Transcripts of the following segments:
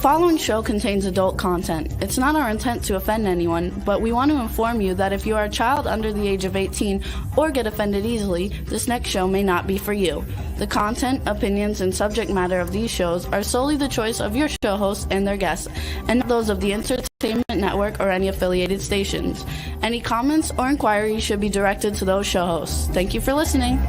following show contains adult content. It's not our intent to offend anyone, but we want to inform you that if you are a child under the age of 18 or get offended easily, this next show may not be for you. The content, opinions, and subject matter of these shows are solely the choice of your show hosts and their guests, and not those of the Entertainment Network or any affiliated stations. Any comments or inquiries should be directed to those show hosts. Thank you for listening.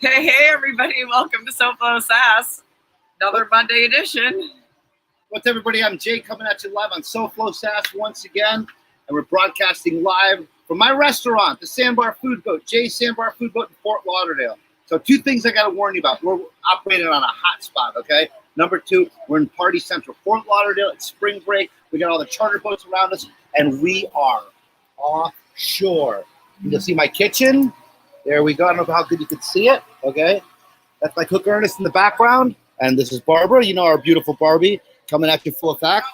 Hey, everybody. Welcome to SOFLO SASS, another Monday edition. What's everybody? I'm Jay coming at you live on SOFLO SASS once again. And we're broadcasting live from my restaurant, the Sandbar Food Boat, Jay's Sandbar Food Boat in Fort Lauderdale. So two things I got to warn you about. We're operating on a hot spot, okay? Number two, we're in Party Central, Fort Lauderdale. It's spring break. We got all the charter boats around us, and we are offshore. You can see my kitchen. There we go. I don't know how good you can see it. Okay. That's my cook Ernest in the background. And this is Barbara. You know, our beautiful Barbie coming at you full effect.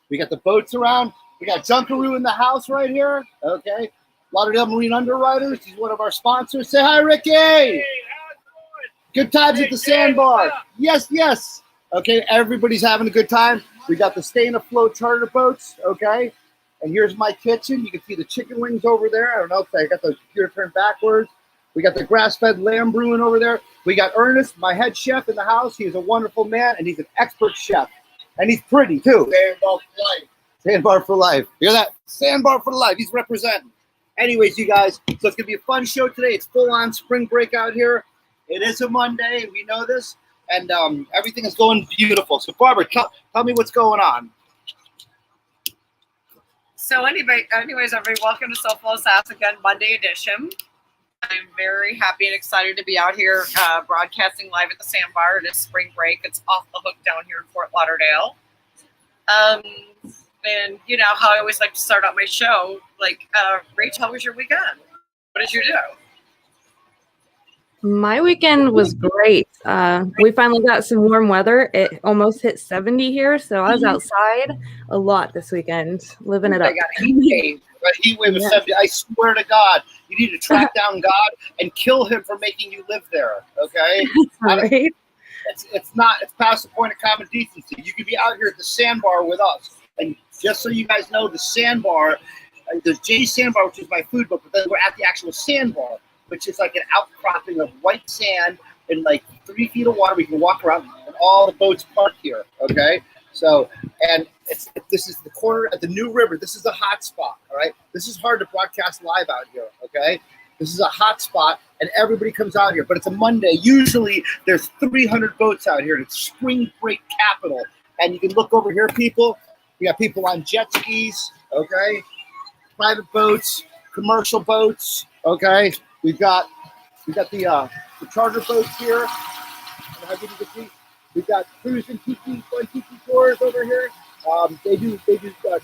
We got the boats around. We got Junkaroo in the house right here. Okay. Lauderdale Marine Underwriters. He's one of our sponsors. Say hi, Ricky. Hey, how's it going? Good times at the Sandbar. Yes, yes. Okay. Everybody's having a good time. We got the Staying Afloat charter boats. Okay. And here's my kitchen. You can see the chicken wings over there. I don't know if I got the computer turned backwards. We got the grass-fed lamb brewing over there. We got Ernest, my head chef in the house. He's a wonderful man, and he's an expert chef. And he's pretty, too. Sandbar for life. Sandbar for life. Hear that? Sandbar for life. He's representing. Anyways, you guys, so it's going to be a fun show today. It's full-on spring break out here. It is a Monday. We know this. And everything is going beautiful. So, Barbara, tell me what's going on. So anyways, everybody, welcome to SOFLO SASS again, Monday edition. I'm very happy and excited to be out here broadcasting live at the Sandbar. It is spring break. It's off the hook down here in Fort Lauderdale. And you know how I always like to start out my show, like, Rach, how was your weekend? What did you do? My weekend was great. We finally got some warm weather. It almost hit 70 here, so I was outside a lot this weekend, living it up. I got a heat wave. A heat wave of 70. I swear to God, you need to track down God and kill him for making you live there. Okay? Right? It's past the point of common decency. You could be out here at the Sandbar with us, and just so you guys know, the Sandbar, there's Jay's Sandbar, which is my food book, but then we're at the actual Sandbar, which is like an outcropping of white sand and like 3 feet of water. We can walk around, and all the boats parked here. Okay, so and this is the corner at the New River. This is the hot spot. All right, this is hard to broadcast live out here. Okay, this is a hot spot, and everybody comes out here. But it's a Monday. Usually there's 300 boats out here, and it's spring break capital. And you can look over here, people. We got people on jet skis. Okay, private boats, commercial boats. Okay. We've got the charter boats here. How good you can see. We've got cruise and tiki tours over here. They do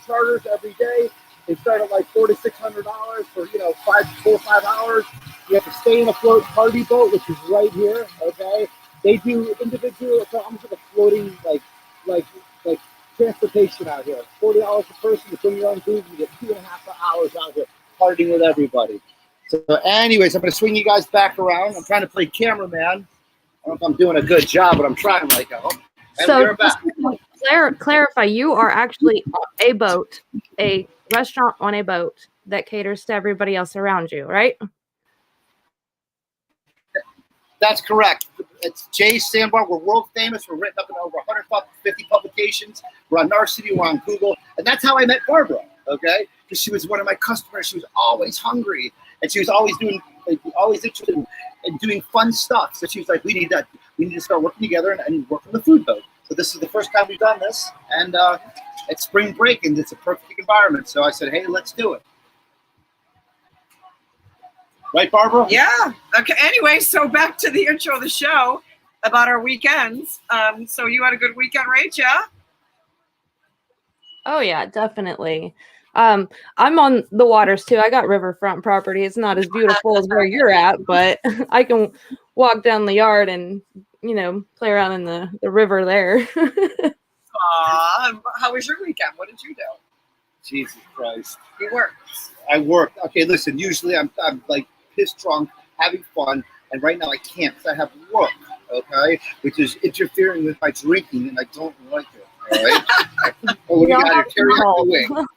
charters every day. They start at like $4,600 for 4 or 5 hours. You have to stay in a float party boat, which is right here. Okay. They do individual. It's almost like a floating like transportation out here. $40 per person to bring your own food. You get 2.5 hours out here partying with everybody. So anyways, I'm going to swing you guys back around. I'm trying to play cameraman. I don't know if I'm doing a good job, but I'm trying right now. And so we're back. Clarify, you are actually a boat, a restaurant on a boat that caters to everybody else around you, right? That's correct. It's Jay's Sandbar. We're world famous. We're written up in over 150 publications. We're on Narcity. We're on Google. And that's how I met Barbara, okay? Because she was one of my customers. She was always hungry. And she was always interested in doing fun stuff. So she was like, we need to start working together and work on the food boat. So this is the first time we've done this. And it's spring break, and it's a perfect environment. So I said, hey, let's do it. Right, Barbara? Yeah. Okay. Anyway, so back to the intro of the show about our weekends. So you had a good weekend, right? Yeah. Oh yeah, definitely. I'm on the waters too. I got riverfront property. It's not as beautiful as where you're at, but I can walk down the yard and, play around in the river there. How was your weekend? What did you do? Jesus Christ. You worked. I worked. Okay, listen, usually I'm like pissed drunk, having fun, and right now I can't because I have work, okay? Which is interfering with my drinking, and I don't like it, all right? Oh, we got here, teriyaki wing.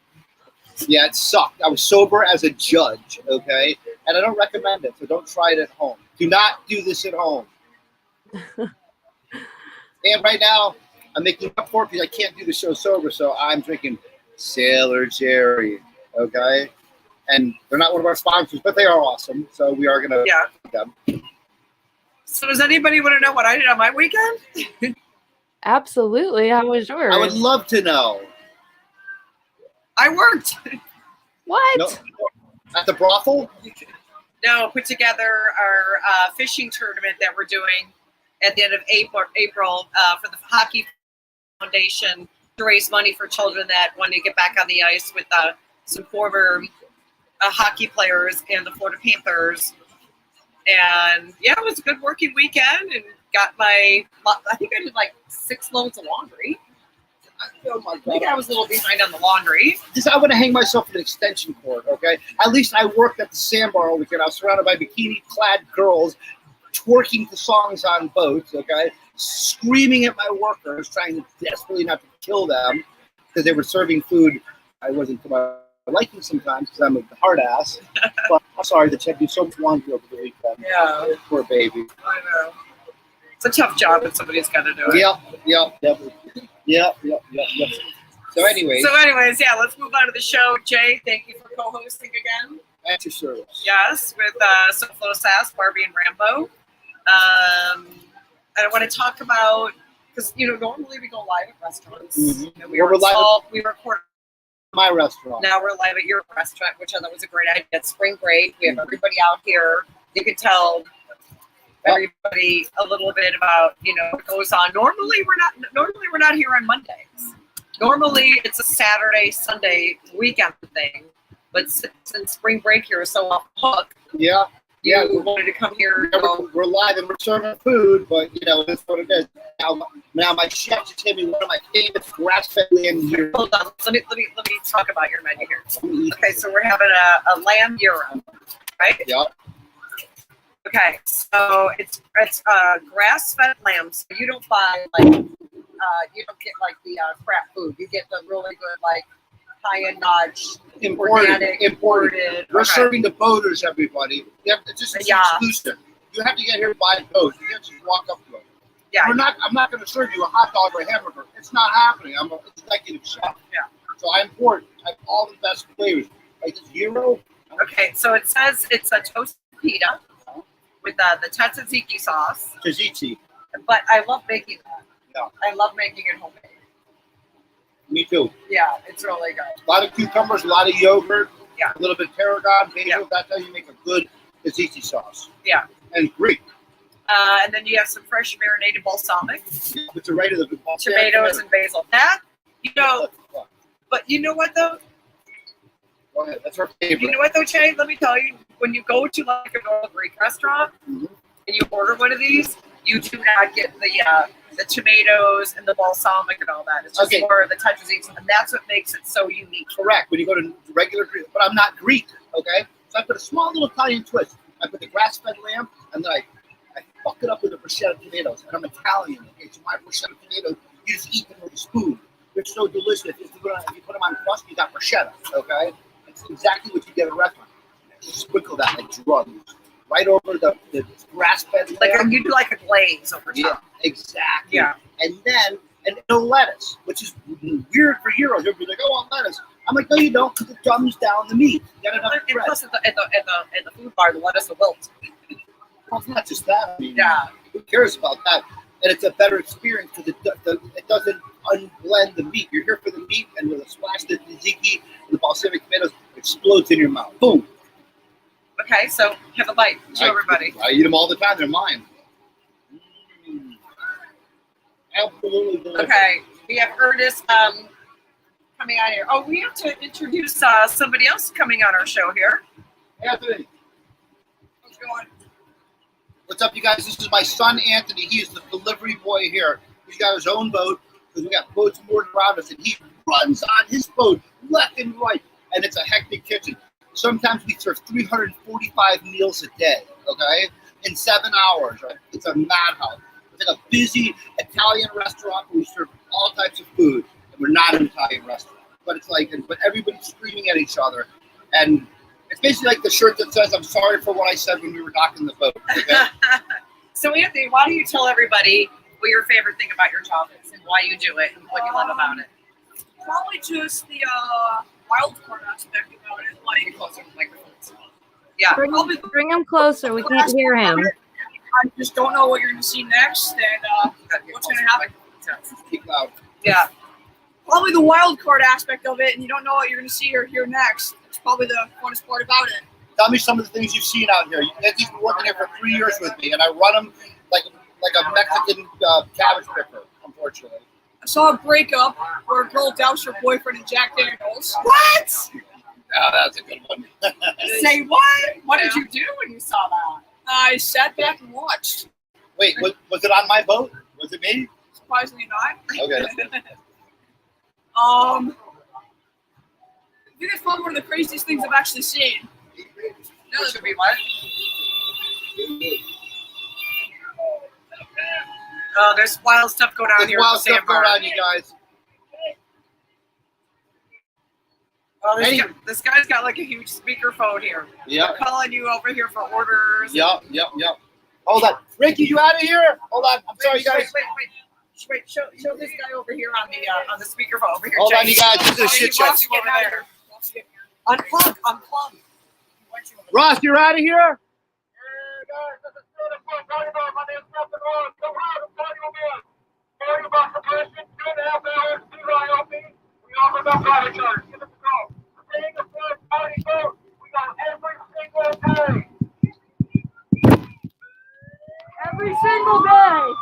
Yeah, it sucked. I was sober as a judge, okay? And I don't recommend it, so don't try it at home. Do not do this at home. And right now, I'm making up for it because I can't do the show sober, so I'm drinking Sailor Jerry, okay? And they're not one of our sponsors, but they are awesome, so we are going to them. So does anybody want to know what I did on my weekend? Absolutely. How was yours? I would love to know. I worked. What? No, at the brothel? No, put together our fishing tournament that we're doing at the end of April for the Hockey Foundation to raise money for children that want to get back on the ice with some former hockey players and the Florida Panthers. And yeah, it was a good working weekend and got I think I did like 6 loads of laundry. Oh my God. I think I was a little behind on the laundry. I want to hang myself in an extension cord, okay? At least I worked at the Sandbar all weekend. I was surrounded by bikini-clad girls twerking to songs on boats, okay? Screaming at my workers, trying to desperately not to kill them because they were serving food I wasn't to my liking sometimes because I'm a hard ass. But I'm sorry, the chick did so much laundry over the weekend. Yeah. Poor baby. I know. It's a tough job and somebody's got to do it. Yep. So anyways, yeah, let's move on to the show. Jay, thank you for co-hosting again. at your service. Yes, with SOFLO SASS, Barbie and Rambo. I want to talk about, because, normally we go live at restaurants. Mm-hmm. We record my restaurant. Now we're live at your restaurant, which I thought was a great idea. It's spring break. We have everybody out here. You can tell everybody a little bit about, what goes on. Normally we're not here on Mondays. Normally it's a Saturday, Sunday weekend thing. But since spring break here is so off the hook, we wanted to come here. We're live and we're serving food, but that's what it is. Now my chef just gave me one of my favorite grass-fed lamb here. Hold on, let me talk about your menu here. Okay, so we're having a lamb gyro, right? Yep. Okay, so it's grass-fed lamb. So you don't buy you don't get like the crap food. You get the really good high-end notch, imported. We're serving the boaters, everybody. It's just exclusive. You have to get here by boat. You can't just walk up to it. Yeah. I'm not going to serve you a hot dog or a hamburger. It's not happening. I'm an executive chef. Yeah. So I import all the best flavors. Like this gyro. Okay, so it says it's a toasted pita with the tzatziki sauce. Tzatziki. But I love making that. Yeah. I love making it homemade. Me too. Yeah, it's really good. A lot of cucumbers, a lot of yogurt, a little bit of tarragon, basil. That's how you make a good tzatziki sauce. Yeah. And Greek. And then you have some fresh marinated balsamic. With the right of the tomatoes and basil. That, but you know what though? Go ahead. That's our favorite. You know what though, Jay? Let me tell you, when you go to a normal Greek restaurant and you order one of these, you do not get the tomatoes and the balsamic and all that. It's just more of the tzatziki, and that's what makes it so unique. Correct. When you go to regular Greek, but I'm not Greek, okay? So I put a small little Italian twist. I put the grass-fed lamb, and then I fuck it up with the bruschetta tomatoes. And I'm Italian, okay? So my bruschetta tomatoes, you just eat them with a spoon. They're so delicious. If you put them on crust, you got bruschetta, okay? It's exactly what you get at a restaurant. Just sprinkle that like drugs right over the grass-fed lamb. Like you do like a glaze over top. Yeah, exactly. Yeah. And then, no lettuce, which is weird for Euros. Everybody's like, oh, I want lettuce. I'm like, no, you don't, because it dumbs down the meat. You got enough bread. And plus, at the food bar, the lettuce will wilt. Well, it's not just that. I mean, who cares about that? And it's a better experience because it doesn't unblend the meat. You're here for the meat, and with a splash of tzatziki and the balsamic tomatoes, it explodes in your mouth. Boom. Okay, so have a bite. Show everybody. I eat them all the time. They're mine. Absolutely delicious. Okay, we have Ernest coming on here. Oh, we have to introduce somebody else coming on our show here. Anthony. How's it going? What's up, you guys? This is my son, Anthony. He is the delivery boy here. He's got his own boat because we got boats moored around us, and he runs on his boat left and right, and it's a hectic kitchen. Sometimes we serve 345 meals a day, okay, in 7 hours. Right? It's a madhouse. It's like a busy Italian restaurant where we serve all types of food, and we're not an Italian restaurant. But it's like, but everybody's screaming at each other, and it's basically like the shirt that says, "I'm sorry for what I said when we were docking the boat." Okay? So Anthony, why don't you tell everybody what your favorite thing about your job is and why you do it and what you love about it? Probably just the wild card aspect about it. Like, Closer to the microphones. Yeah. probably Bring him closer. We can't hear him. I just don't know what you're going to see next and what's going to happen. Keep loud. Yeah. Probably the wild card aspect of it, and you don't know what you're going to see or hear next. It's probably the funnest part about it. Tell me some of the things you've seen out here. Anthony's been working here for 3 years with me, and I run him like a Mexican cabbage picker, unfortunately. I saw a breakup where a girl doused her boyfriend in Jack Daniels. What? Oh, that's a good one. Say what? What did you do when you saw that? I sat back and watched. Wait, was it on my boat? Was it me? Surprisingly not. Okay. That's good. I think that's probably one of the craziest things I've actually seen. That should be what? Oh, there's wild stuff going on There's here. wild at the stuff Sandbar. going on, you guys. Oh, this guy's got like a huge speakerphone here. Yep. They're calling you over here for orders. Yep. Hold on. Ricky, you out of here? Hold on. I'm sorry, you guys. Wait. Show this guy over here on the speakerphone over here. Hold on, Jay. you guys. This is a shit show. Ross, you over there. Unplug. Ross, you're out of here? Every single day.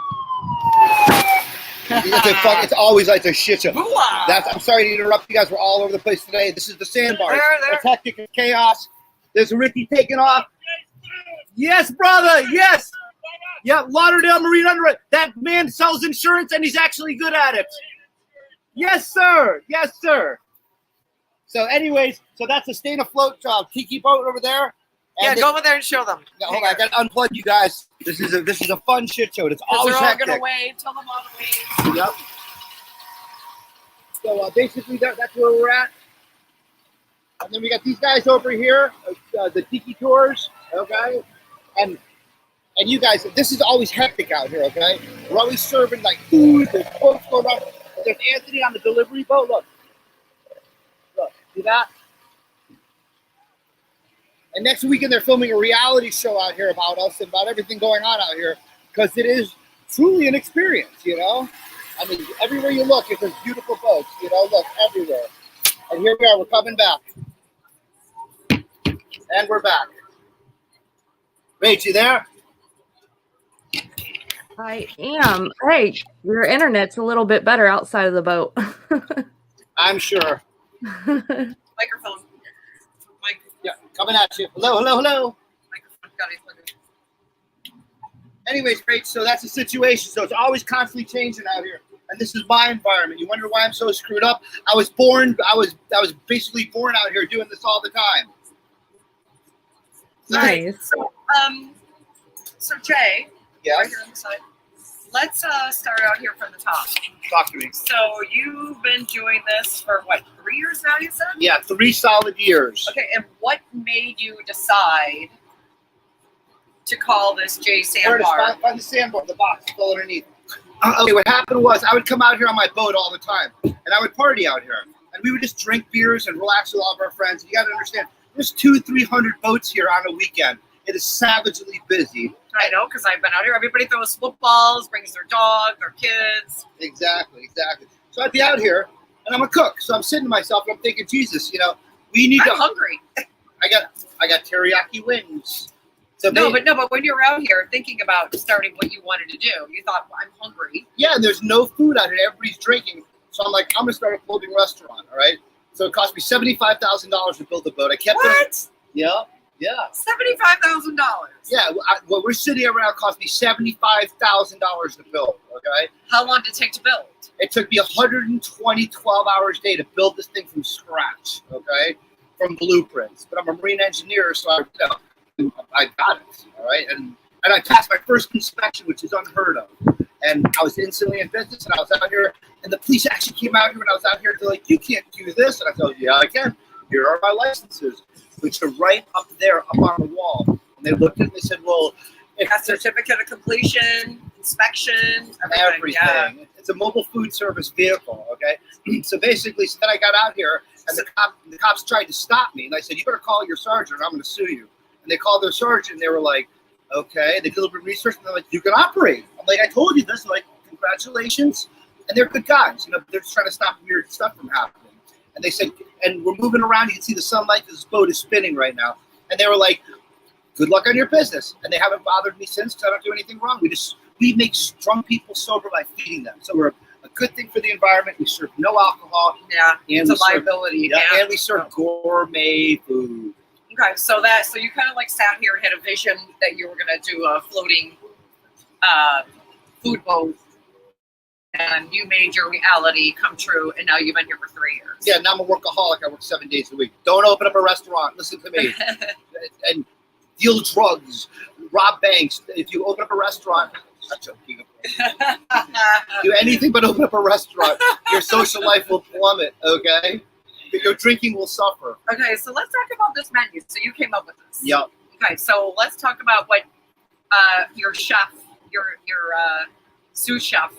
It's always like a shit show. Hoo-ah. I'm sorry to interrupt you guys. We're all over the place today. This is the Sandbar. There. It's hectic and chaos. There's Ricky taking off. Yes, brother. Yes. Yeah, Lauderdale Marine Underwriting. That man sells insurance and he's actually good at it. Yes, sir. Yes, sir. So, anyways, that's a staying afloat tiki boat over there. Yeah, go over there and show them. Hold on, I got to unplug you guys. This is a fun shit show. It's always they're all hectic. gonna wave. Tell them all to wave. Yep. So basically, that's where we're at. And then we got these guys over here, the tiki tours, okay? And you guys, this is always hectic out here, okay? We're always serving like food. There's boats going on. There's Anthony on the delivery boat. Look, see that? And next weekend they're filming a reality show out here about us and about everything going on out here because it is truly an experience, you know? I mean, everywhere you look, there's beautiful boats, you know? Look, everywhere. And here we are, we're coming back. And we're back. Rach, you there? I am. Hey, your internet's a little bit better outside of the boat. I'm sure. Microphone. Yeah, coming at you. Hello. Microphone. Got it. Anyways, Rach, so that's the situation. So it's always constantly changing out here. And this is my environment. You wonder why I'm so screwed up? I was basically born out here doing this all the time. Nice. So Jay, Yeah. right here on the side. Let's start out here from the top. Talk to me. So you've been doing this for what, 3 years now? You said. Yeah, 3 solid years. Okay, and what made you decide to call this Jay Sandbar? Find the sandbar, the box, it's all underneath. Okay, what happened was I would come out here on my boat all the time, and I would party out here, and we would just drink beers and relax with all of our friends. You got to understand, there's 200-300 boats here on a weekend. It is savagely busy. I know, because I've been out here. Everybody throws footballs, brings their dog, their kids. Exactly. So I'd be out here, and I'm a cook, so I'm sitting to myself, and I'm thinking, Jesus, you know, we need I'm hungry. I got teriyaki wings. So but when you're out here thinking about starting what you wanted to do, you thought, well, I'm hungry. Yeah, and there's no food out here. Everybody's drinking. So I'm like, I'm gonna start a floating restaurant. All right. So it cost me $75,000 to build the boat. I kept it. What? Yeah. $75,000. Yeah. What we're sitting at right now cost me $75,000 to build. Okay. How long did it take to build? It took me 120 12-hour day to build this thing from scratch. Okay. From blueprints. But I'm a marine engineer, so I got it. All right. And I passed my first inspection, which is unheard of. And I was instantly in business, and I was out here, and the police actually came out here when I was out here. They're like, "You can't do this," and I told, "Yeah, I can. Here are my licenses," which are right up there, up on the wall. And they looked at it and they said, "Well, It has certificate of completion, inspection, everything. Yeah. It's a mobile food service vehicle." Okay, so basically, then I got out here, and the cops tried to stop me, and I said, "You better call your sergeant, or I'm going to sue you." And they called their sergeant, and they were like, "Okay." They did a little bit of research, and they're like, "You can operate." I'm like, "I told you this." They're like, "Congratulations." And they're good guys. You know, they're just trying to stop weird stuff from happening. And they said, and we're moving around. You can see the sunlight. This boat is spinning right now. And they were like, "Good luck on your business." And they haven't bothered me since because I don't do anything wrong. We make drunk people sober by feeding them. So we're a good thing for the environment. We serve no alcohol. Yeah, and it's a liability. And we serve gourmet food. Okay, so you kind of like sat here and had a vision that you were going to do a floating food boat, and you made your reality come true, and now you've been here for 3 years. Yeah, now I'm a workaholic. I work 7 days a week. Don't open up a restaurant. Listen to me. And deal drugs, rob banks. If you open up a restaurant, I'm joking. Do anything but open up a restaurant. Your social life will plummet, okay? Your drinking will suffer. Okay, so let's talk about this menu. So you came up with this. Yep. Okay, so let's talk about what your chef, your sous chef,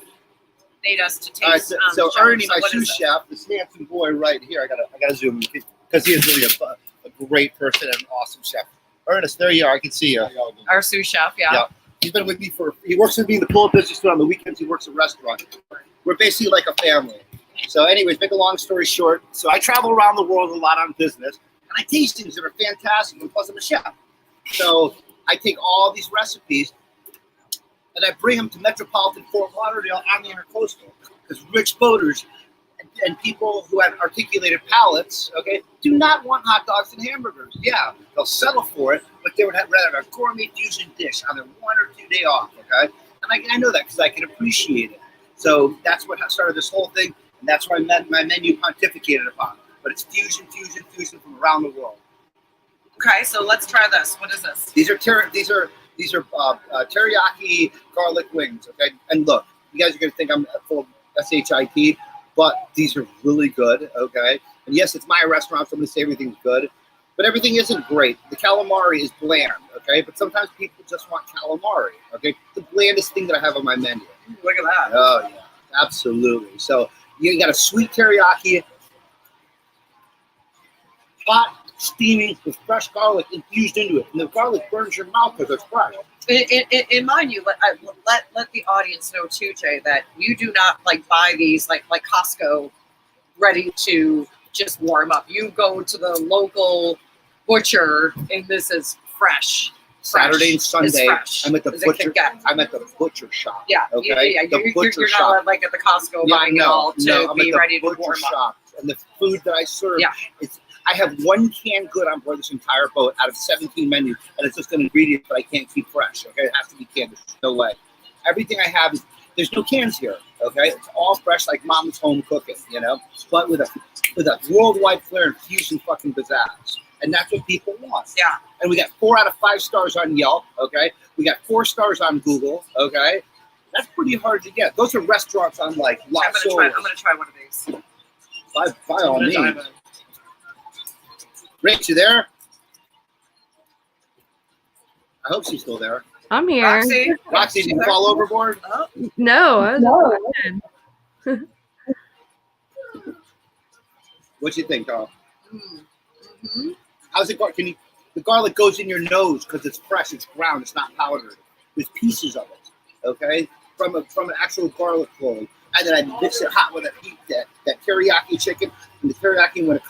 made us to taste. All right, so the show. Ernie, So my what sous is this? chef, this handsome boy right here. I gotta zoom in because he is really a great person and an awesome chef. Ernest, there you are. I can see you. Our sous chef, yeah. Yeah. He's been with me he works with me in the pool business, but on the weekends he works at a restaurant. We're basically like a family. So anyways, make a long story short, so I travel around the world a lot on business, and I taste things that are fantastic, and plus I'm a chef. So I take all these recipes, and I bring them to metropolitan Fort Lauderdale on the Intercoastal, because rich boaters and people who have articulated palates, okay, do not want hot dogs and hamburgers. Yeah, they'll settle for it, but they would have rather a gourmet fusion dish on their 1 or 2 day off, okay? And I know that because I can appreciate it. So that's what started this whole thing. And that's why my menu pontificated upon. But it's fusion from around the world. Okay, so let's try this. What is this? These are teriyaki garlic wings. Okay, and look, you guys are gonna think I'm full of shit, but these are really good. Okay, and yes, it's my restaurant, so I'm gonna say everything's good, but everything isn't great. The calamari is bland. Okay, but sometimes people just want calamari. Okay, the blandest thing that I have on my menu. Look at that. Oh yeah, absolutely. So. You got a sweet teriyaki, hot, steaming with fresh garlic infused into it, and the garlic burns your mouth because it's fresh. In mind you, let the audience know too, Jay, that you do not like buy these like Costco, ready to just warm up. You go to the local butcher, and this is fresh. Saturday and Sunday, I'm at the butcher. I'm at the butcher shop. Yeah, okay. Yeah. The butcher you're shop. Not like at the Costco buying it all to be ready to warm up. And the food that I serve, yeah. I have one canned good on board this entire boat out of 17 menus, and it's just an ingredient that I can't keep fresh. Okay, it has to be canned. There's no way. Everything I have is there's no cans here. Okay, it's all fresh, like mom's home cooking. You know, but with a worldwide flair and fusion fucking pizzazz. And that's what people want. Yeah. And we got 4 out of 5 stars on Yelp. Okay. We got 4 stars on Google. Okay. That's pretty hard to get. Those are restaurants on like Los I'm gonna try one of these. By all means. Rich, you there? I hope she's still there. I'm here. Roxy, did you fall overboard? Oh. No, I was What'd you think, Carl? Mm-hmm. How's it going? The garlic goes in your nose because it's fresh, it's ground, it's not powdered. There's pieces of it, okay, from an actual garlic clove, and then I mix it hot with that teriyaki chicken, and the teriyaki the chicken when it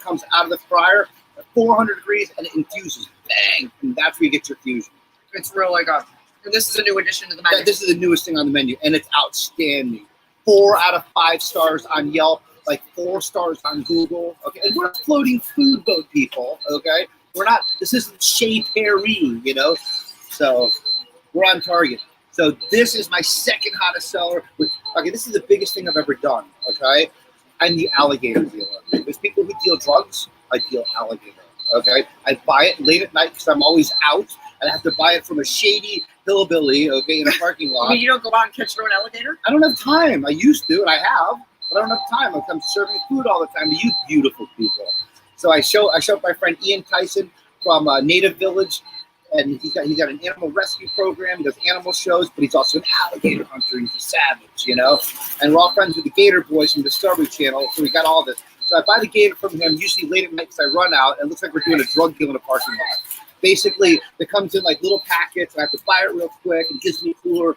comes out of the fryer at 400 degrees, and it infuses, bang, and that's where you get your fusion. It's really good. And this is a new addition to the menu. This is the newest thing on the menu, and it's outstanding. 4 out of 5 stars on Yelp, like 4 stars on Google. Okay, and we're a floating food boat, people. Okay, we're not. This isn't Chez Perry, you know. So we're on target. So this is my second hottest seller. Okay, this is the biggest thing I've ever done. Okay, I'm the alligator dealer. There's people who deal drugs. I deal alligator. Okay, I buy it late at night because I'm always out, and I have to buy it from a shady hillbilly. Okay, in a parking lot. I mean, you don't go out and catch your own alligator? I don't have time. I used to, and I have, but I don't have time. I'm serving food all the time to you beautiful people. So I show up my friend Ian Tyson from Native Village, and he's got an animal rescue program. He does animal shows, but he's also an alligator hunter. He's a savage, you know. And we're all friends with the Gator boys from Discovery Channel, so we got all this. So I buy the Gator from him usually late at night because I run out, and it looks like we're doing a drug deal in a parking lot. Basically, it comes in like little packets, and I have to buy it real quick, and gives me cooler.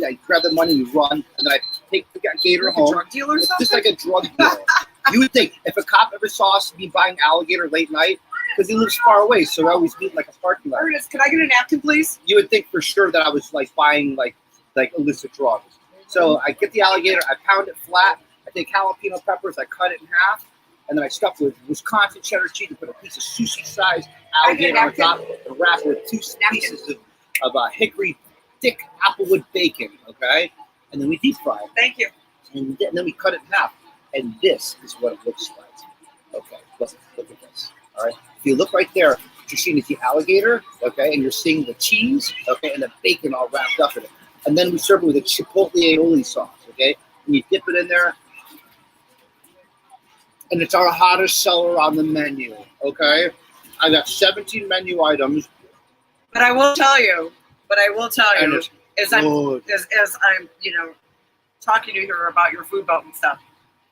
I grab the money and run, and then I take the Gator Like home. a drug deal or It's something? just like a drug deal. You would think if a cop ever saw us be buying alligator late night, because he lives far away, so I always meet in like a parking lot. Ernest, can I get a napkin, please? You would think for sure that I was like buying like illicit drugs. So I get the alligator, I pound it flat, I take jalapeno peppers, I cut it in half, and then I stuff it with Wisconsin cheddar cheese and put a piece of sushi-sized alligator on top and wrap it with 2 pieces of hickory thick applewood bacon, okay? And then we deep fry it. Thank you. And then we cut it in half. And this is what it looks like. Okay, look at this. All right. If you look right there, what you're seeing is the alligator, okay, and you're seeing the cheese, okay, and the bacon all wrapped up in it. And then we serve it with a chipotle aioli sauce, okay? And you dip it in there. And it's our hottest seller on the menu, okay? I got 17 menu items. But I will tell you, And it's as I'm good. as I'm, talking to you here about your food boat and stuff,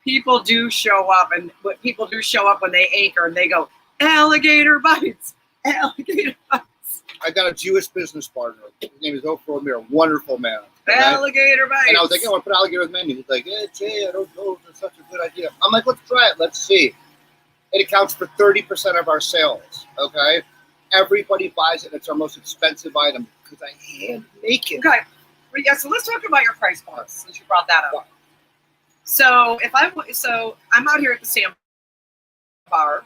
people do show up, and people do show up when they anchor and they go, alligator bites, alligator bites, I got a Jewish business partner. His name is SOFLO SASS, wonderful man. Okay? alligator bites. And I was like, I want to put alligator with menu. He's like, hey, Jay, I don't know if that's such a good idea. I'm like, let's try it. Let's see. It accounts for 30% of our sales, okay? Everybody buys it. It's our most expensive item because I hand make it. Okay. Well, yeah, so let's talk about your price points since you brought that up. So I'm out here at the Sandbar.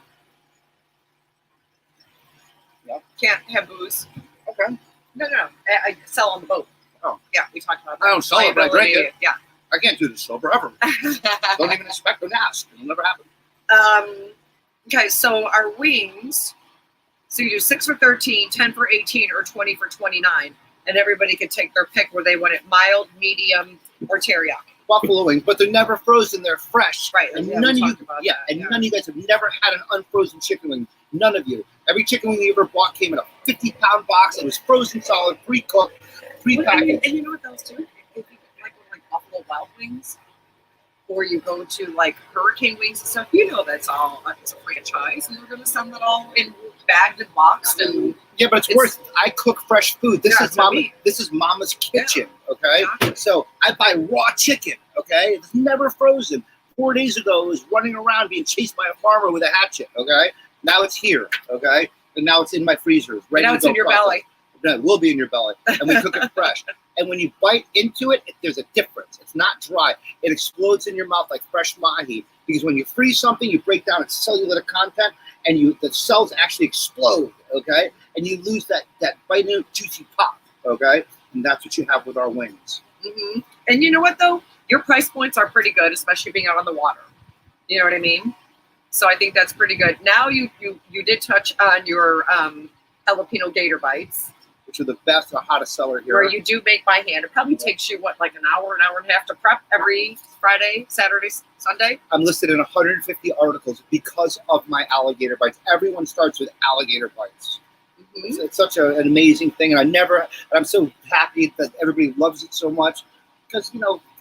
Yeah. Can't have booze. Okay. No. I sell on the boat. Oh. Yeah, we talked about that. I don't sell it, but I drink it. Yeah. I can't do this sober ever. Don't even expect an ask. It'll never happen. Okay, so our wings, so you do 6 for 13, 10 for 18, or 20 for 29. And everybody can take their pick where they want it mild, medium, or teriyaki. Buffalo wings, but they're never frozen. They're fresh. Right. And yeah, none of we you, talked about yeah, that, and none of you guys have never had an unfrozen chicken wing. None of you. Every chicken wing you ever bought came in a 50-pound box. It was frozen solid, pre-cooked, pre-packaged. And you know what those do? If you like Buffalo Wild Wings, or you go to like Hurricane Wings and stuff, that's all it's a franchise, and we're going to send it all in bagged and boxed and. Yeah, but it's worth. I cook fresh food. This Yeah, is it's what I mama. mean. This is Mama's kitchen. Okay, Exactly. so I buy raw chicken. Okay, it's never frozen. 4 days ago, it was running around being chased by a farmer with a hatchet. Okay, now it's here. Okay, and now it's in my freezer. Ready Now to it's go in your process. belly. No, it will be in your belly, and we cook it fresh. And when you bite into it, there's a difference. It's not dry. It explodes in your mouth like fresh mahi. Because when you freeze something, you break down its cellular content, and the cells actually explode. Okay, and you lose that biting juicy pop. Okay, and that's what you have with our wings. Mm-hmm. And you know what though? Your price points are pretty good, especially being out on the water. You know what I mean? So I think that's pretty good. Now you did touch on your jalapeno gator bites, Which are the best, the hottest seller here. where you do make by hand. It probably takes you like an hour and a half to prep every Friday, Saturday, Sunday. I'm listed in 150 articles because of my alligator bites. Everyone starts with alligator bites. Mm-hmm. It's such an amazing thing, and I'm so happy that everybody loves it so much because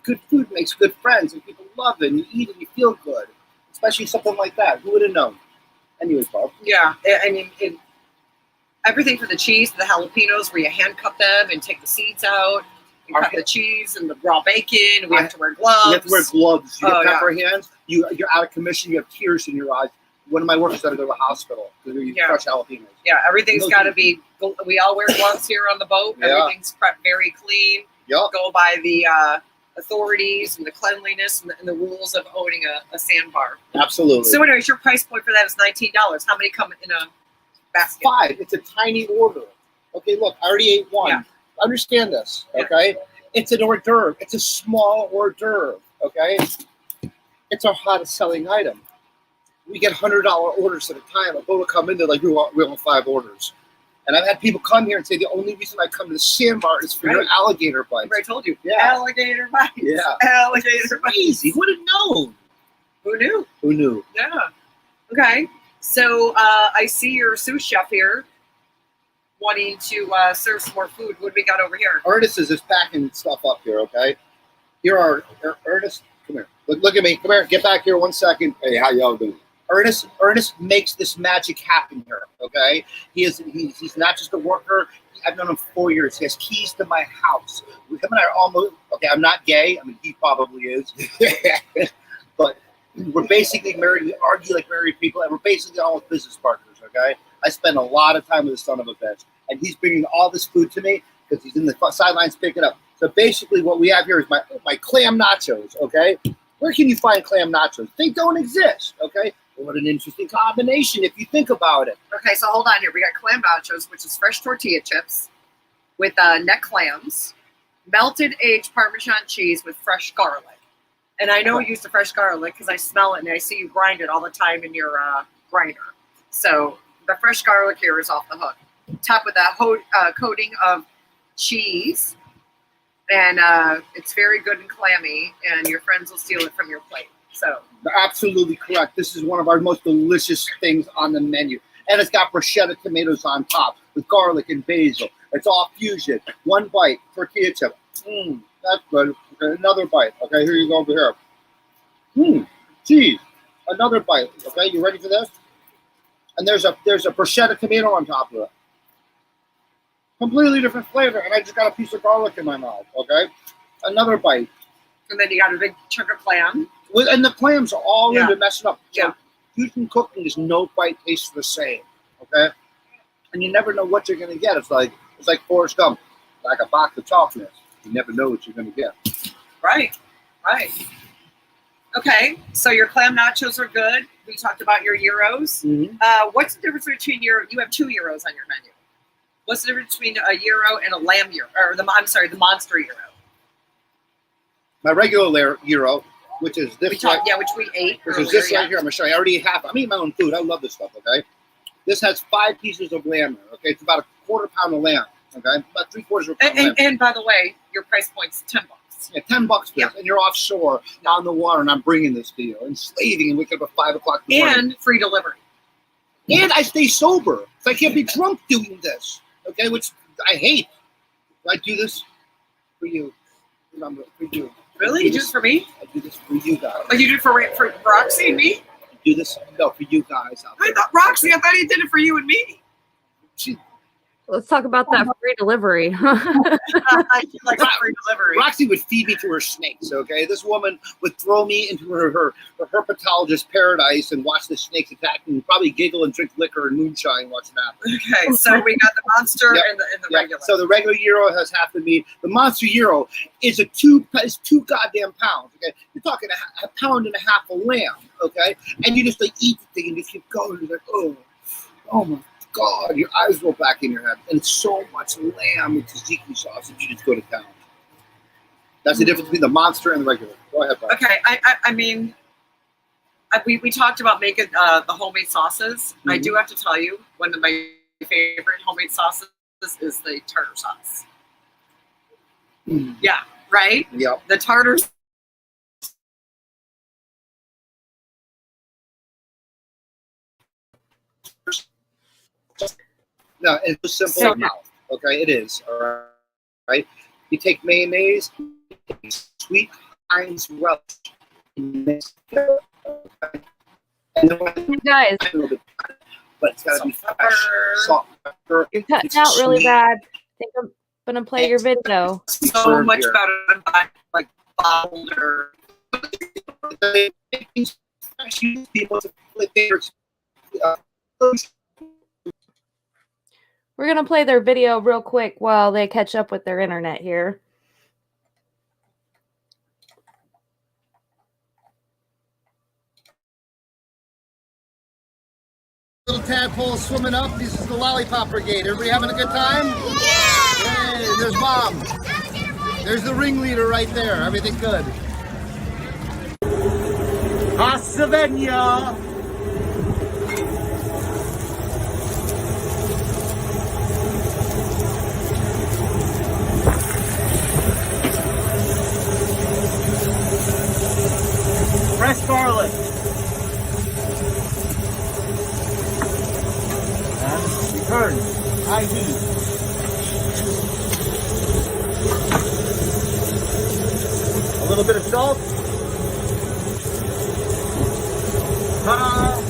good food makes good friends, and people love it, and you eat it, and you feel good, especially something like that. Who would have known? Anyways, Bob. Yeah, I mean, everything for the cheese, the jalapenos, where you hand cut them and take the seeds out, and cut the cheese and the raw bacon. We have to wear gloves. You have to wear gloves. You Oh, get pepper hands. You're out of commission. You have tears in your eyes. One of my workers had to go to the hospital because we Yeah. crush jalapenos. Yeah, everything's Those got to are- be. We all wear gloves here on the boat. Yeah. Everything's prepped very clean. Yup. Go by the authorities and the cleanliness and the rules of owning a sandbar. Absolutely. So anyways, your price point for that is $19. How many come in a basket? 5. It's a tiny order. Okay, look, I already ate one. Yeah. Understand this, okay? It's an hors d'oeuvre. It's a small hors d'oeuvre, okay? It's our hottest selling item. We get $100 orders at a time. A boat will come in, they're like, we want 5 orders. And I've had people come here and say the only reason I come to the Sandbar is for your alligator bites. I told you. Yeah. Alligator bites. Yeah. Alligator bites. Easy. Who would have known? Who knew? Who knew? Yeah. Okay. So I see your sous chef here wanting to serve some more food. What do we got over here? Ernest is just packing stuff up here, okay? Here are Ernest. Come here. Look at me. Come here. Get back here 1 second. Hey, how y'all doing? Ernest makes this magic happen here, okay? He's not just a worker. I've known him 4 years. He has keys to my house. Him and I are almost, okay, I'm not gay. I mean, he probably is. But we're basically married. We argue like married people, and we're basically almost business partners, okay? I spend a lot of time with this son of a bitch, and he's bringing all this food to me because he's in the sidelines picking up. So basically what we have here is my clam nachos, okay? Where can you find clam nachos? They don't exist, okay? What an interesting combination if you think about it. Okay, so hold on here. We got clam nachos, which is fresh tortilla chips with neck clams, melted aged Parmesan cheese with fresh garlic. And I know you use the fresh garlic because I smell it and I see you grind it all the time in your grinder. So the fresh garlic here is off the hook. Top with that coating of cheese. And it's very good and clammy, and your friends will steal it from your plate. So absolutely correct. This is one of our most delicious things on the menu. And it's got bruschetta tomatoes on top with garlic and basil. It's all fusion. 1 bite, tortilla chip. That's good. Okay, another bite. Okay, here you go over here. Cheese. Another bite. Okay, you ready for this? And there's a bruschetta tomato on top of it. Completely different flavor, and I just got a piece of garlic in my mouth. Okay, another bite. And then you got a big chunk of clam. And the clams are all into messing up. So Yeah. fusion cooking is no bite tastes the same. Okay, and you never know what you're gonna get. It's like Forrest Gump, like a box of chocolates. You never know what you're gonna get. Right. Okay, so your clam nachos are good. We talked about your gyros. What's the difference between you have 2 gyros on your menu. What's the difference between a gyro and a lamb gyro, or the monster gyro? My regular gyro, which is this which we ate. Which is this right here. I'm gonna show you. I already eat half. I'm eating my own food. I love this stuff. Okay, this has 5 pieces of lamb. Okay, it's about a quarter pound of lamb. Okay, about 3/4 of a pound. And by the way, your price point's $10. Yeah, $10 for this, and you're offshore on the water, and I'm bringing this to you, and slaving, and wake up at 5 o'clock in the morning. And free delivery. And I stay sober, so I can't be drunk doing this. Okay, which I hate. I do this for you. Remember, for you. Really? You do this for me? I do this for you guys. Oh, you do it for Roxy and me? I do this for you guys out there. I thought he did it for you and me. Let's talk about that free delivery. I like free delivery. Roxy would feed me to her snakes, okay? This woman would throw me into her herpetologist paradise and watch the snakes attack and probably giggle and drink liquor and moonshine watching that. Okay, so we got the monster and the regular. So the regular gyro has half the meat. The monster gyro is 2 goddamn pounds, okay? You're talking a pound and a half of lamb, okay? And you just eat the thing and you keep going. You're like, oh my God, your eyes roll back in your head. And it's so much lamb with tzatziki sauce that you just go to town. That's the difference between the monster and the regular. Go ahead, Brian. Okay, I mean, we talked about making the homemade sauces. I do have to tell you, one of my favorite homemade sauces is the tartar sauce. Yeah, right? Yep. The tartar. No, it's a simple mouth. Okay, it is. All right. You take mayonnaise, sweet Heinz relish, and mix it up, okay? And then You guys, a little bit, but it's got to be fresh. Salt, pepper. you're cutting it's out really sweet. bad. I think I'm gonna play your video. So much better than buying like bottled or. We're gonna play their video real quick while they catch up with their internet here. tadpoles swimming up. This is the Lollipop Brigade. Everybody having a good time? Yeah! Hey, there's Mom. There's the ringleader right there. Everything good. Hasavenya. Fresh garlic. And return. ID. A little bit of salt. Ta-da!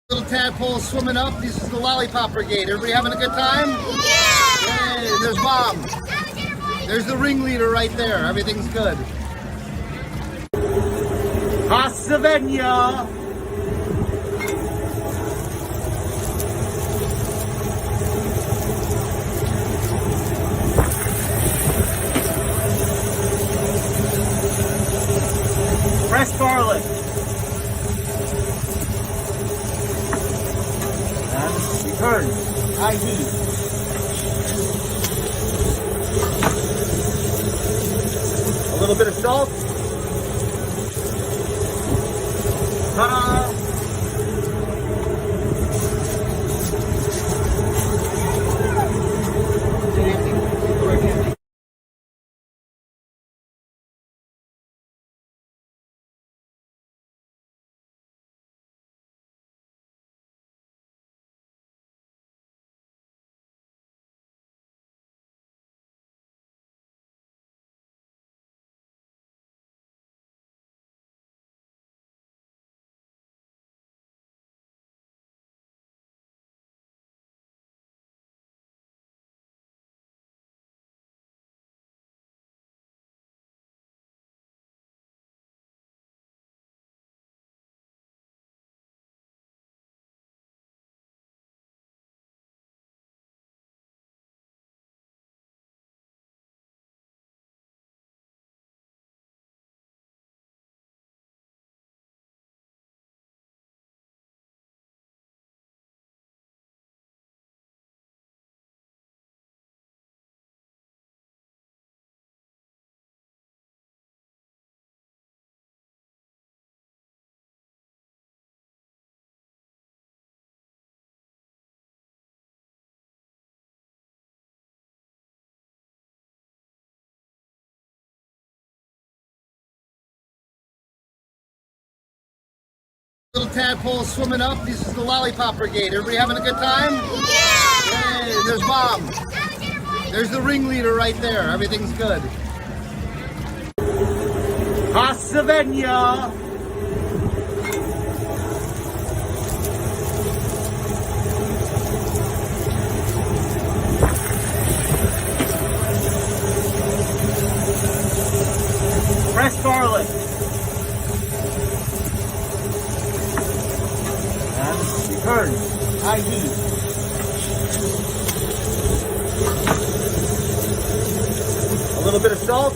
Little tadpoles swimming up. This is the Lollipop Brigade. Everybody having a good time? Yeah! Hey, there's Mom. There's the ringleader right there. Everything's good. Hasavenya. Fresh garlic. And return. ID. A little bit of salt. Ta-da! Little tadpoles swimming up. This is the Lollipop Brigade. Everybody having a good time? Yeah! Hey, there's Mom. There's the ringleader right there. Everything's good. Hasavenya. Fresh garlic. And return. ID. A little bit of salt.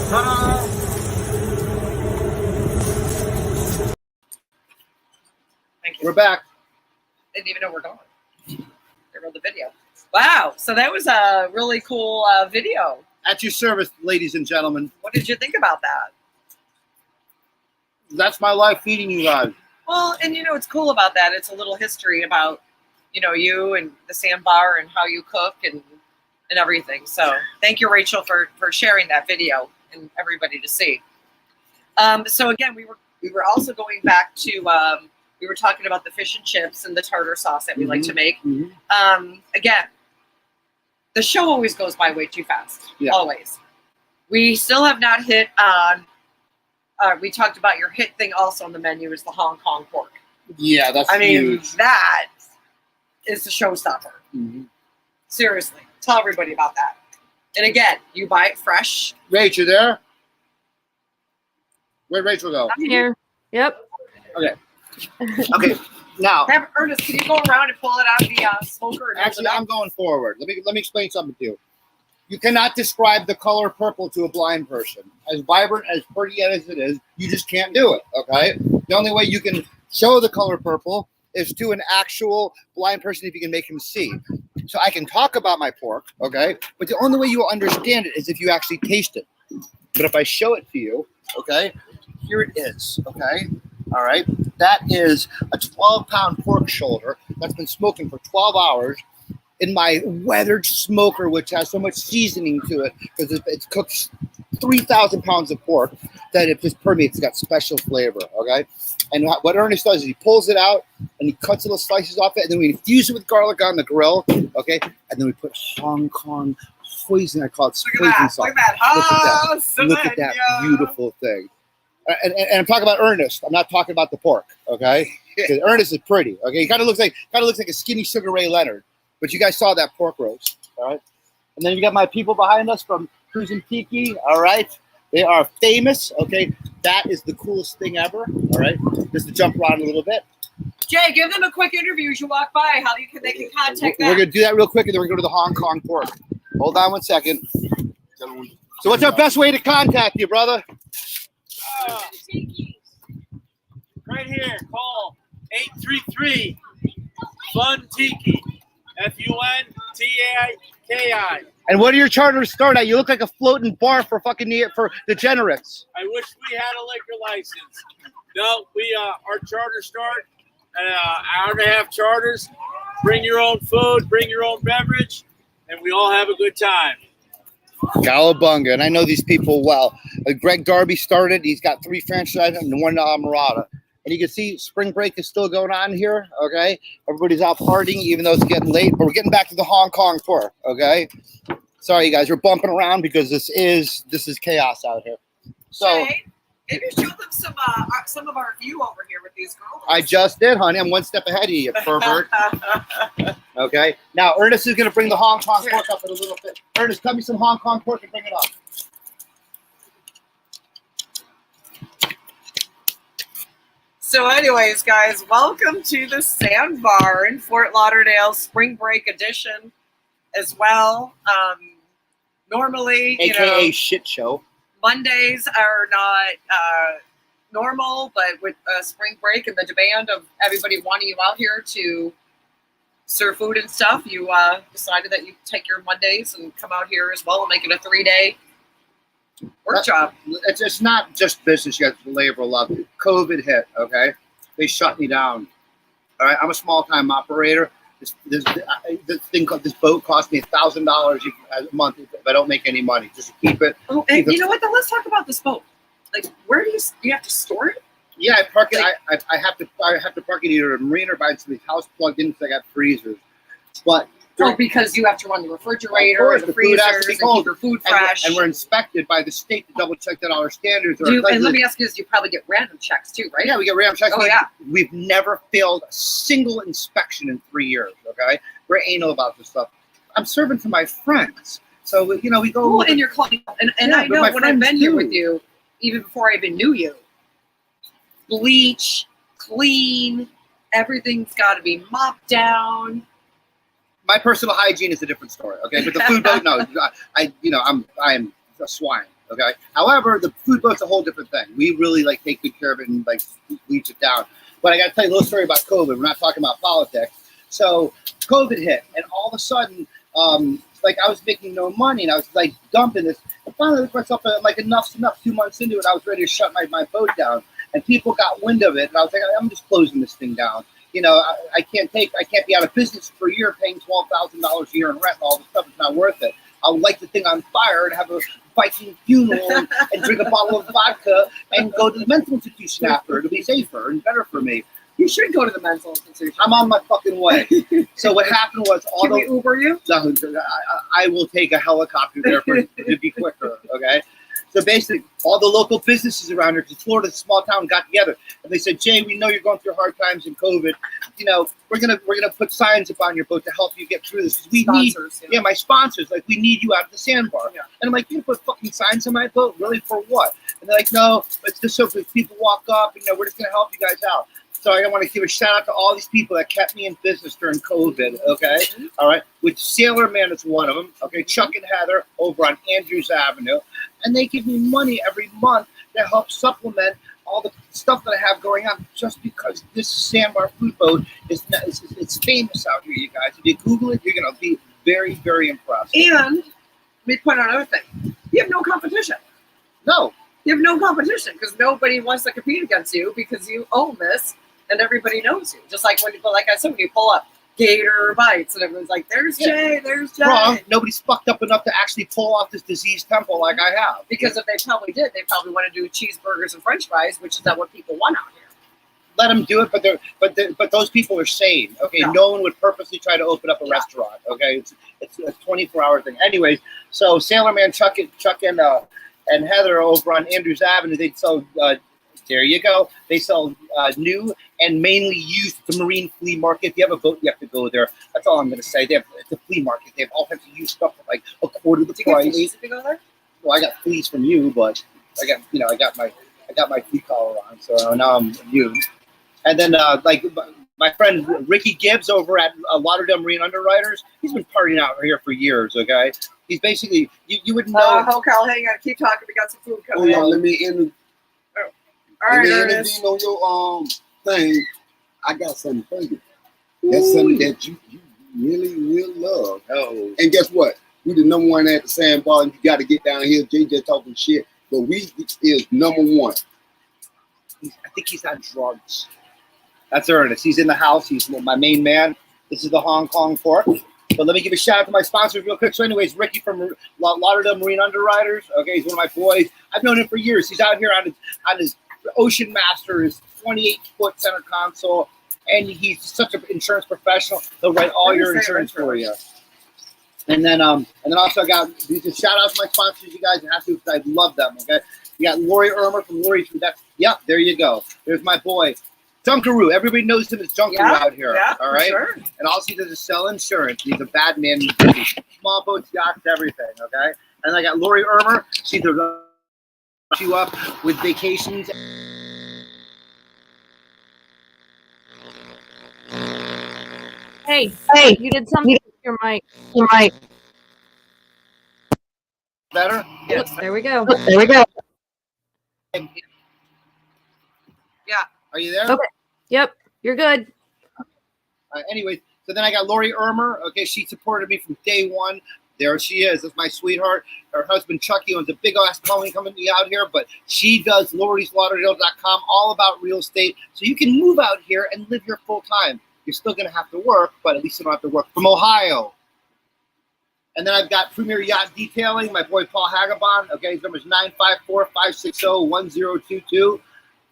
Ta-da! Thank you. We're back. Didn't even know we're gone. They wrote the video. Wow. So that was a really cool video. At your service, ladies and gentlemen. What did you think about that? That's my life feeding you guys. Well, and what's cool about that? It's a little history about, you and the Sandbar and how you cook and everything. So thank you, Rachel, for sharing that video and everybody to see. So again, we were also going back to we were talking about the fish and chips and the tartar sauce that we like to make. Again, the show always goes by way too fast. Yeah. Always. We still have not hit on. We talked about your hit thing also on the menu is the Hong Kong pork. Yeah, that's huge. That is the showstopper. Seriously, tell everybody about that. And again, you buy it fresh. Rach, you there? Where'd Rachel go? I'm here. Yep. Okay. Okay. Now, Ernest, can you go around and pull it out of the smoker? And actually, I'm going forward. Let me explain something to you. You cannot describe the color purple to a blind person. As vibrant, as pretty as it is, you just can't do it, okay? The only way you can show the color purple is to an actual blind person if you can make him see. So I can talk about my pork, okay? But the only way you will understand it is if you actually taste it. But if I show it to you, okay, here it is, okay? All right? That is a 12-pound pork shoulder that's been smoking for 12 hours in my weathered smoker, which has so much seasoning to it because it cooks 3,000 pounds of pork that it just permeates. It's got special flavor, okay? And what Ernest does is he pulls it out and he cuts little slices off it, and then we infuse it with garlic on the grill, okay? And then we put Hong Kong poison. I call it poison sauce. Look at that. Look at that beautiful thing. And I'm talking about Ernest. I'm not talking about the pork, okay? Because Ernest is pretty, okay? He kind of looks like a skinny Sugar Ray Leonard. But you guys saw that pork roast, all right? And then you got my people behind us from Cruisin' Tiki, all right? They are famous, okay? That is the coolest thing ever, all right? Just to jump around a little bit. Jay, give them a quick interview as you walk by. How they can contact them. We're going to do that real quick, and then we're going to go to the Hong Kong pork. Hold on one second. So what's our best way to contact you, brother? Right here, call 833 Fun Tiki. FUNTAKI. And what do your charters start at? You look like a floating bar for degenerates. I wish we had a liquor license. No, our charters start at an hour and a half charters. Bring your own food, bring your own beverage, and we all have a good time. Cowabunga, and I know these people well. Greg Darby started. He's got 3 franchises and 1 Amarada. And you can see spring break is still going on here, okay? Everybody's out partying, even though it's getting late. But we're getting back to the Hong Kong pork, okay? Sorry, you guys. We're bumping around because this is chaos out here. So Jay, maybe show them some of our view over here with these girls. I just did, honey. I'm 1 step ahead of you, pervert. Okay? Now, Ernest is going to bring the Hong Kong pork up in a little bit. Ernest, cut me some Hong Kong pork and bring it up. So anyways, guys, welcome to the Sandbar in Fort Lauderdale, spring break edition as well. Normally, AKA shit show. Mondays are not normal, but with spring break and the demand of everybody wanting you out here to serve food and stuff, you decided that you take your Mondays and come out here as well and make it a 3-day work job. It's not just business. You have to labor a lot. COVID hit, okay? They shut me down. All right, I'm a small-time operator. This boat cost me $1,000 a month if I don't make any money. Just to keep it. Oh, and you know what? Though, let's talk about this boat. Like, where do you have to store it? Yeah, I park it. I have to park it either in a marina or by somebody's house plugged in because I got freezers. But because you have to run the refrigerator and the freezers and keep your food fresh. And we're inspected by the state to double check that all our standards are. And let me ask you this: you probably get random checks too, right? Yeah, we get random checks. Oh, yeah. We've never failed a single inspection in 3 years. Okay, we're anal about this stuff. I'm serving to my friends, so we go. Well, and you're calling, and I know when I've been here with you, even before I even knew you, bleach, clean, everything's got to be mopped down. My personal hygiene is a different story, okay? But the food boat, no, I am a swine, okay? However, the food boat's a whole different thing. We really take good care of it and bleach it down. But I got to tell you a little story about COVID. We're not talking about politics. So COVID hit, and all of a sudden, I was making no money, and I was dumping this. And finally, I looked myself, enough's enough. 2 months into it, I was ready to shut my boat down. and people got wind of it, and I was like, I'm just closing this thing down. You know, I can't be out of business for a year paying $12,000 a year in rent and all this stuff. It's not worth it. I would light the thing on fire and have a Viking funeral and drink a bottle of vodka and go to the mental institution after. It'll be safer and better for me. You should go to the mental institution. I'm on my fucking way. So what happened was Can we Uber you? I will take a helicopter there to be quicker, okay? So basically, all the local businesses around here, because Florida's a small town, got together and they said, Jay, we know you're going through hard times in COVID. You know, we're gonna put signs up on your boat to help you get through this. We Sponsors, need, my sponsors, like we need you out at the Sandbar. Yeah. And I'm like, you put fucking signs on my boat, really, for what? And they're like, no, it's just so if people walk up, we're just gonna help you guys out. So I want to give a shout out to all these people that kept me in business during COVID, okay? All right, which Sailor Man is one of them, okay? Chuck and Heather over on Andrews Avenue. And they give me money every month to help supplement all the stuff that I have going on just because this Sandbar food boat it's famous out here, you guys. If you Google it, you're going to be very, very impressed. And let me point out another thing. You have no competition. No. You have no competition because nobody wants to compete against you because you own this. And everybody knows you. Just like when you, like I said, when you pull up Gator bites and everyone's like, there's Jay, there's Jay. Wrong. Nobody's fucked up enough to actually pull off this diseased temple like I have. Because if they probably did, they probably want to do cheeseburgers and french fries, which is not what people want out here. Let them do it, but those people are sane. Okay, no one would purposely try to open up a restaurant. Okay, it's a 24-hour thing. Anyways, so Sailor Man, Chuck and Heather over on Andrews Avenue, they sell. There you go. They sell new and mainly used at the marine flea market. If you have a boat, you have to go there. That's all I'm going to say. It's a flea market. They have all kinds of used stuff for like a quarter of the price. Get fleas if you go there? Well, I got fleas from you, but I got my flea collar on, so now I'm immune. And then like my friend Ricky Gibbs over at Lauderdale Marine Underwriters, he's been partying out here for years. Okay, he's basically you wouldn't know. Okay, hang on. Keep talking. We got some food coming in. Let me end. All right, anything on your thing, I got something for you. That's something that you really will love. Oh. And guess what? We the number one at the Sandbar, and you got to get down here. Jay just talking shit, but we is number one. I think he's on drugs. That's Ernest. He's in the house. He's my main man. This is the Hong Kong Fork. But let me give a shout out to my sponsors real quick. So anyways, Ricky from Lauderdale Marine Underwriters. Okay, he's one of my boys. I've known him for years. He's out here on his Ocean Master, his 28-foot center console, and he's such an insurance professional. He'll write all your insurance for you. And then also I got these shout out to my sponsors, you guys. It has to because I love them. Okay, you got Lori Irmer from Lori's. Yep, there you go. There's my boy. Dunkaroo. Everybody knows him as Dunkaroo out here. Yeah, all right. Sure. And all he does is sell insurance. He's a bad man. Small boats, yachts, everything. Okay. And I got Lori Irmer. She's you up with vacations. Hey, you did something with your mic. Better? Yes. There we go. Yeah. Are you there? Okay. Yep, you're good. Anyways, so then I got Lori Irmer. Okay, she supported me from day one. There she is. That's my sweetheart. Her husband, Chucky, owns a big-ass towing company out here, but she does Lordy'sLauderdale.com, all about real estate. So you can move out here and live here full-time. You're still going to have to work, but at least you don't have to work from Ohio. And then I've got Premier Yacht Detailing, my boy Paul Hagabon. Okay, his number is 954-560-1022.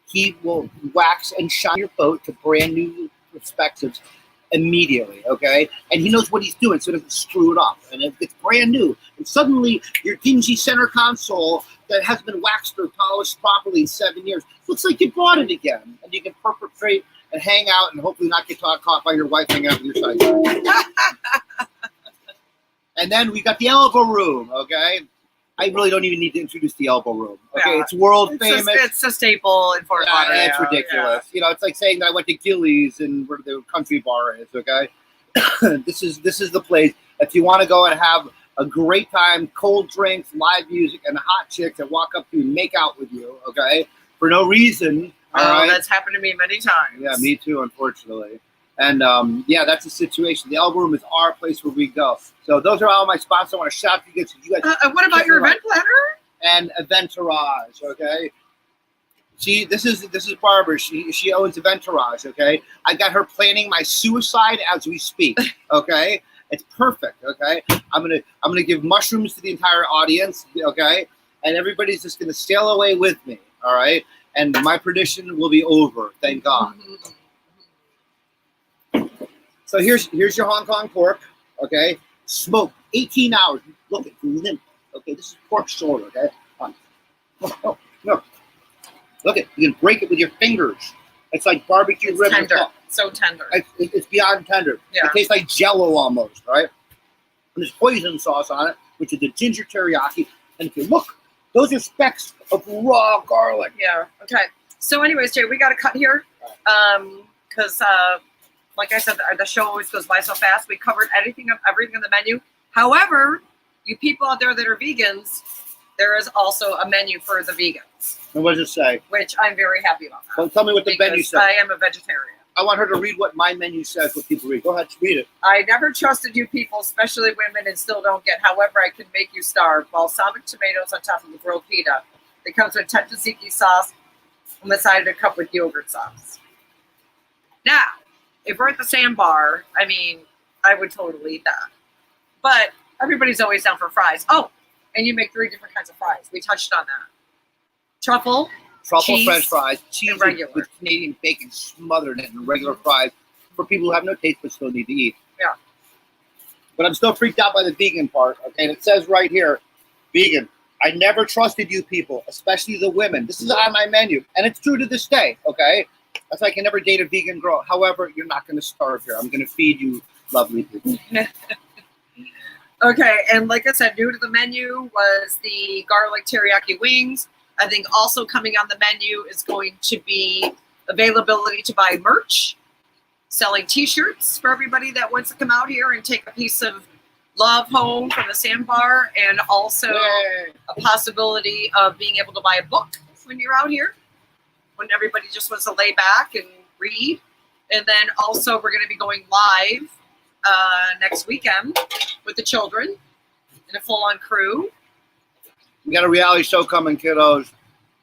He will wax and shine your boat to brand new perspectives immediately, okay? And he knows what he's doing, so he doesn't screw it up. And if it's brand new, and suddenly your dingy center console that hasn't been waxed or polished properly in 7 years looks like you bought it again. And you can perpetrate and hang out and hopefully not get caught by your wife hanging out with your side. And then we got the elbow room, okay? I really don't even need to introduce the elbow room. Okay, it's world famous. It's a staple in Fort Lauderdale. It's ridiculous. You know, it's like saying that I went to Gillies and where the country bar is. Okay, this is the place if you want to go and have a great time, cold drinks, live music, and hot chicks that walk up to you and make out with you. Okay, for no reason. All right, that's happened to me many times. Yeah, me too, unfortunately. And yeah, that's the situation. The elbow room is our place where we go. So those are all my sponsors. I want to shout out to you guys. What about your event planner? And Eventourage, okay? This is Barbara. She owns Aventurage. Okay, I got her planning my suicide as we speak. Okay, it's perfect. Okay, I'm gonna give mushrooms to the entire audience. Okay, and everybody's just gonna sail away with me. All right, and my perdition will be over. Thank God. So here's your Hong Kong pork. Okay, smoked 18 hours. Look, it's limp. Okay, this is pork shoulder. Okay, no. Look at you can break it with your fingers. It's like barbecue It's ribs. tender. So tender. It's beyond tender. Yeah. It tastes like Jello almost, right? And there's hoisin sauce on it, which is the ginger teriyaki. And if you look, those are specks of raw garlic. Yeah. Okay. So, anyways, Jay, we got to cut here because, like I said, the show always goes by so fast. We covered everything on the menu. However, you people out there that are vegans, there is also a menu for the vegans. And what does it say? Which I'm very happy about that. Well, tell me what the menu says. I am a vegetarian. I want her to read what my menu says, what people read. Go ahead, read it. I never trusted you people, especially women, and still don't get. However, I can make you starve. Balsamic tomatoes on top of the grilled pita. It comes with tzatziki sauce on the side of the cup with yogurt sauce. Now, if we're at the Sandbar, I mean, I would totally eat that. But everybody's always down for fries. Oh, and you make 3 different kinds of fries. We touched on that. Truffle, cheese, French fries, cheese and regular. with Canadian bacon smothered in it, and regular fries for people who have no taste but still need to eat. Yeah. But I'm still freaked out by the vegan part. Okay, and it says right here, vegan. I never trusted you people, especially the women. This is on my menu, and it's true to this day. Okay, that's why I can never date a vegan girl. However, you're not going to starve here. I'm going to feed you, lovely people. Okay, and like I said, new to the menu was the garlic teriyaki wings. I think also coming on the menu is going to be availability to buy merch, selling t-shirts for everybody that wants to come out here and take a piece of love home from the Sandbar, and also a possibility of being able to buy a book when you're out here, when everybody just wants to lay back and read. And then also we're going to be going live next weekend with the children and a full-on crew. We got a reality show coming, kiddos.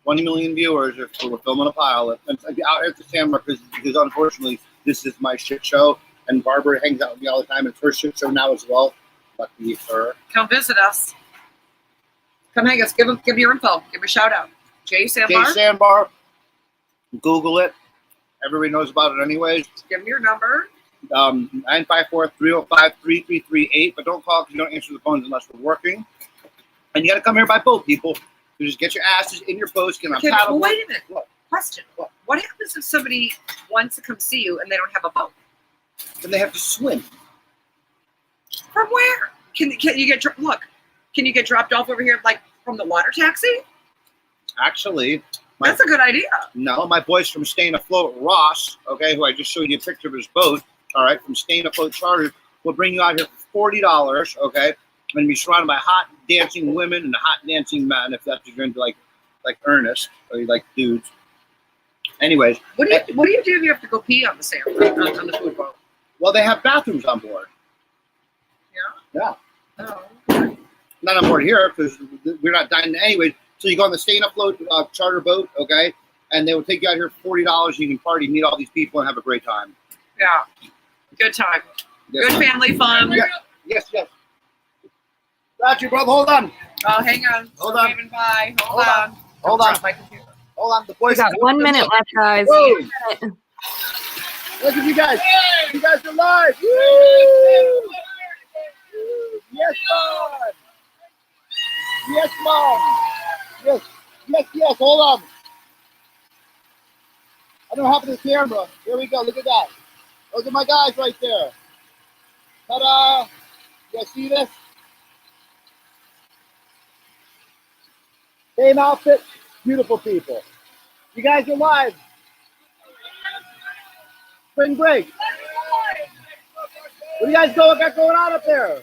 20 million viewers if we're filming a pilot. And out here at the Sandbar because unfortunately this is my shit show, and Barbara hangs out with me all the time. It's her shit show now as well. Lucky her. Come visit us. Come hang us. Give me your info. Give me a shout out. Jay Sandbar. Jay Sandbar. Google it. Everybody knows about it anyways. Give me your number. 954-305-3338. But don't call because you don't answer the phones unless we're working. And you got to come here by boat, people. You just get your asses in your boats. Get on Okay, paddle. well, wait a minute. What? Question. What happens if somebody wants to come see you and they don't have a boat? Then they have to swim. From where? Can you get look? Can you get dropped off over here like from the water taxi? Actually, That's a good idea. no, my boys from Staying Afloat, Ross, okay, who I just showed you a picture of his boat, all right, from Staying Afloat Charter, will bring you out here for $40, okay, and be surrounded by hot dancing women and hot dancing men, if that's what you're into, like Ernest, or you like dudes. Anyways, What do you do if you have to go pee on the sand on the food boat? well, they have bathrooms on board. Yeah. Yeah. Oh. Not on board here because we're not dining anyway. So you go on the Staying Afloat charter boat, okay, and they will take you out here for $40. You can party, meet all these people, and have a great time. Yeah. Good time. Yes. Good family fun. Yeah. Yes, yes. Got you, brother. Hold on. Oh, hang on. Hold We're on. waving bye. Hold on. Don't Hold on. drop my computer. Hold on. The We boys got 1 minute left, guys. Whoa. Look at you guys. You guys are live. Woo! Yes, Mom. Yes, Mom. Yes, yes, yes. Hold on. I don't have the camera. Here we go. Look at that. Those are my guys right there. Ta-da. You guys see this? Same outfit. Beautiful people. You guys are live. Spring break. What do you guys got going on up there?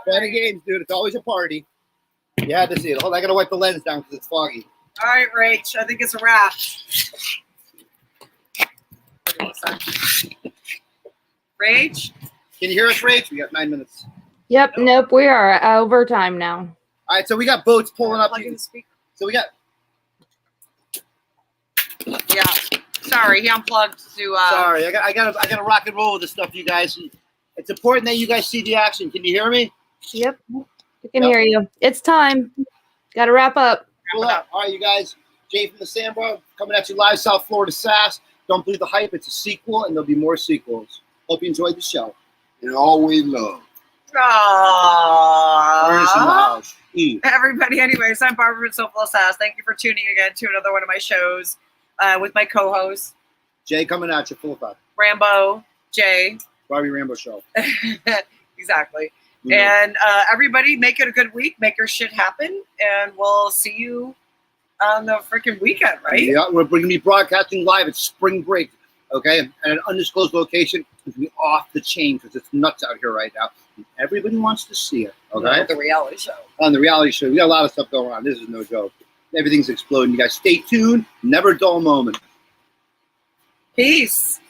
Plenty games, dude. It's always a party. You had to see it. Hold on, I gotta wipe the lens down because it's foggy. All right, Rach. I think it's a wrap. Rach? Can you hear us, Rach? We got 9 minutes. Yep, nope, we are over time now. All right, so we got boats pulling up. Plug in the speaker. So we got. Yeah. Sorry, he unplugged to. Sorry, I gotta rock and roll with this stuff, you guys. It's important that you guys see the action. Can you hear me? Yep. I can hear you. It's time. Got to wrap up. Pull up. All right, you guys. Jay from the Sandbar coming at you live, South Florida Sass. Don't believe the hype. It's a sequel, and there'll be more sequels. Hope you enjoyed the show. And always love. Ernest in the house. Everybody, anyways, I'm Barbara from SOFLO SASS. Thank you for tuning again to another one of my shows with my co-host, Jay coming at you full of fun. Rambo, Jay. Barbie Rambo Show. Exactly. Mhm. And everybody, make it a good week. Make your shit happen. And we'll see you on the freaking weekend, right? Yeah, we're going to be broadcasting live at spring break, okay? At an undisclosed location. It's going to be off the chain because it's nuts out here right now. Everybody wants to see it, okay? The reality show. On the reality show. We got a lot of stuff going on. This is no joke. Everything's exploding. You guys stay tuned. Never a dull moment. Peace.